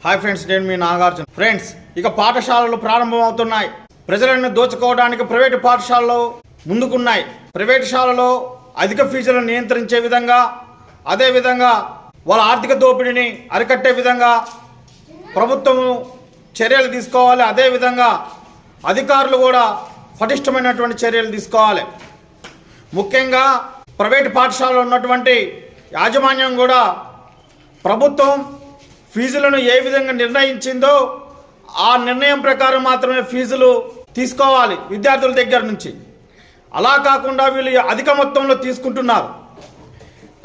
Hi friends, నేను మీ Nagarjuna. Friends, ఇక పాఠశాలలు ప్రారంభమవుతున్నాయి. ప్రజలను దోచుకోవడానికి ప్రైవేటు పాఠశాలలు ముందుకున్నాయి. ప్రైవేటు శాలలో అధిక ఫీజులను నియంత్రించే విధంగా, అదేవిధంగా వాళ్ళ ఆర్థిక దోపిడీని అరికట్టే విధంగా ప్రభుత్వము చర్యలు తీసుకోవాలి. అదేవిధంగా అధికారులు కూడా పటిష్టమైనటువంటి చర్యలు తీసుకోవాలి. ముఖ్యంగా ప్రైవేటు పాఠశాలలో ఉన్నటువంటి యాజమాన్యం కూడా ప్రభుత్వం ఫీజులను ఏ విధంగా నిర్ణయించిందో ఆ నిర్ణయం ప్రకారం మాత్రమే ఫీజులు తీసుకోవాలి విద్యార్థుల దగ్గర నుంచి. అలా కాకుండా వీళ్ళు అధిక మొత్తంలో తీసుకుంటున్నారు.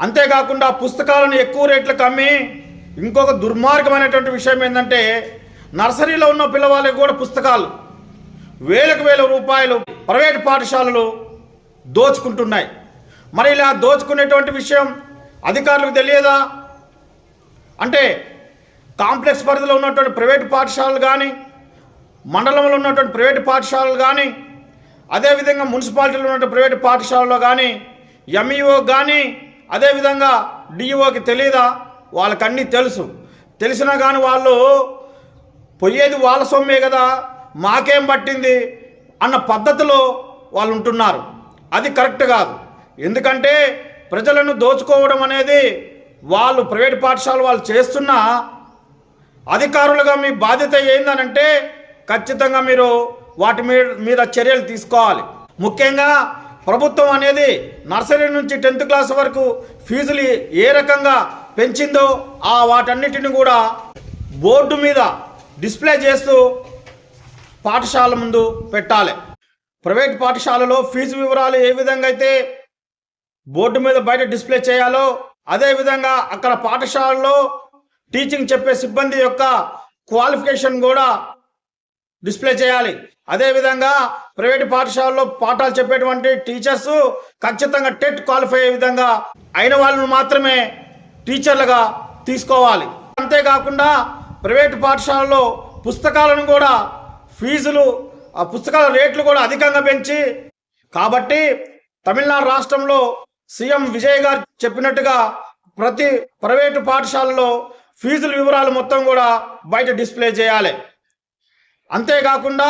అంతేకాకుండా పుస్తకాలను ఎక్కువ రేట్లకు అమ్మి, ఇంకొక దుర్మార్గమైనటువంటి విషయం ఏంటంటే నర్సరీలో ఉన్న పిల్లవాళ్ళకి కూడా పుస్తకాలు వేల రూపాయలు ప్రైవేటు పాఠశాలలు దోచుకుంటున్నాయి. మరి ఇలా దోచుకునేటువంటి విషయం అధికారులకు తెలియదా? అంటే కాంప్లెక్స్ పరిధిలో ఉన్నటువంటి ప్రైవేటు పాఠశాలలు కానీ, మండలంలో ఉన్నటువంటి ప్రైవేటు పాఠశాలలు కానీ, అదేవిధంగా మున్సిపాలిటీలో ఉన్నటువంటి ప్రైవేటు పాఠశాలలో కానీ ఎంఈఓ కానీ, అదేవిధంగా డిఈఓకి తెలియదా? వాళ్ళకన్నీ తెలుసు. తెలిసినా కానీ వాళ్ళు పోయేది వాళ్ళ సొమ్మే కదా, మాకేం పట్టింది అన్న పద్ధతిలో వాళ్ళు ఉంటున్నారు. అది కరెక్ట్ కాదు. ఎందుకంటే ప్రజలను దోచుకోవడం అనేది వాళ్ళు ప్రైవేటు పాఠశాల వాళ్ళు చేస్తున్న అధికారులుగా మీ బాధ్యత ఏందనంటే ఖచ్చితంగా మీరు వాటి మీద చర్యలు తీసుకోవాలి. ముఖ్యంగా ప్రభుత్వం అనేది నర్సరీ నుంచి 10th క్లాస్ వరకు ఫీజులు ఏ రకంగా పెంచిందో ఆ వాటన్నిటిని కూడా బోర్డు మీద డిస్ప్లే చేస్తూ పాఠశాల ముందు పెట్టాలి. ప్రైవేట్ పాఠశాలలో ఫీజు వివరాలు ఏ విధంగా అయితే బోర్డు మీద బయట డిస్ప్లే చేయాలో, అదేవిధంగా అక్కడ పాఠశాలలో టీచింగ్ చెప్పే సిబ్బంది యొక్క క్వాలిఫికేషన్ కూడా డిస్ప్లే చేయాలి. అదేవిధంగా ప్రైవేటు పాఠశాలలో పాఠాలు చెప్పేటువంటి టీచర్స్ ఖచ్చితంగా టెట్ క్వాలిఫై అయ్యే విధంగా అయిన వాళ్ళను మాత్రమే టీచర్లుగా తీసుకోవాలి. అంతేకాకుండా ప్రైవేటు పాఠశాలలో పుస్తకాలను కూడా ఫీజులు, ఆ పుస్తకాల రేట్లు కూడా అధికంగా పెంచి, కాబట్టి తమిళనాడు రాష్ట్రంలో సీఎం విజయ్ గారు చెప్పినట్టుగా ప్రతి ప్రైవేటు పాఠశాలలో ఫీజుల వివరాలు మొత్తం కూడా బయట డిస్ప్లే చేయాలి. అంతేకాకుండా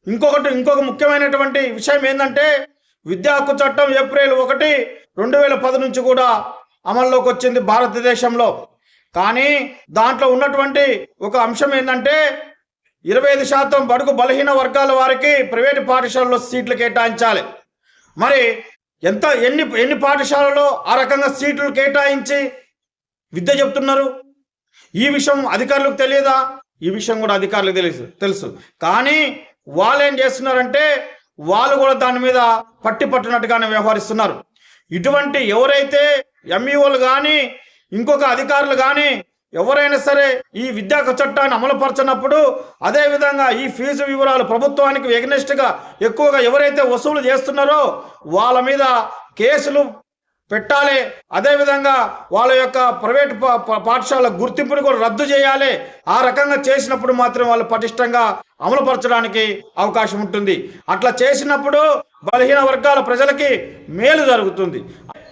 ఇంకొక ముఖ్యమైనటువంటి విషయం ఏంటంటే విద్యా హక్కు చట్టం ఏప్రిల్ 1, 2010 నుంచి కూడా అమల్లోకి వచ్చింది భారతదేశంలో. కానీ దాంట్లో ఉన్నటువంటి ఒక అంశం ఏంటంటే 25% బడుగు బలహీన వర్గాల వారికి ప్రైవేటు పాఠశాలలో సీట్లు కేటాయించాలి. మరి ఎన్ని పాఠశాలలో ఆ రకంగా సీట్లు కేటాయించి విద్య చెప్తున్నారు? ఈ విషయం అధికారులకు తెలియదా? ఈ విషయం కూడా అధికారులకు తెలుసు. కానీ వాళ్ళు ఏం చేస్తున్నారంటే వాళ్ళు కూడా దాని మీద పట్టునట్టుగానే వ్యవహరిస్తున్నారు. ఇటువంటి ఎవరైతే ఎంఈఓలు కానీ, ఇంకొక అధికారులు కానీ ఎవరైనా సరే ఈ విద్యా చట్టాన్ని అమలుపరచినప్పుడు, అదేవిధంగా ఈ ఫీజు వివరాలు ప్రభుత్వానికి ఎగ్నెస్ట్గా ఎక్కువగా ఎవరైతే వసూలు చేస్తున్నారో వాళ్ళ మీద కేసులు పెట్టాలి. అదేవిధంగా వాళ్ళ యొక్క ప్రైవేటు పాఠశాల గుర్తింపుని కూడా రద్దు చేయాలి. ఆ రకంగా చేసినప్పుడు మాత్రం వాళ్ళు పటిష్టంగా అమలుపరచడానికి అవకాశం ఉంటుంది. అట్లా చేసినప్పుడు బలహీన వర్గాల ప్రజలకి మేలు జరుగుతుంది.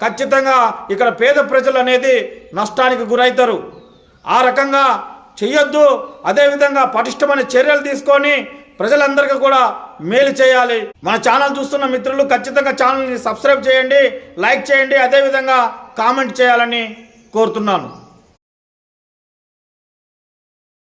ఖచ్చితంగా ఇక్కడ పేద ప్రజలు అనేది నష్టానికి గురవుతారు. ఆ రకంగా చెయ్యొద్దు. అదేవిధంగా పటిష్టమైన చర్యలు తీసుకొని ప్రజలందరికీ కూడా మేలు చేయాలి. మన ఛానల్ చూస్తున్న మిత్రులు ఖచ్చితంగా ఛానల్ని సబ్స్క్రైబ్ చేయండి, లైక్ చేయండి, అదేవిధంగా కామెంట్ చేయాలని కోరుతున్నాను.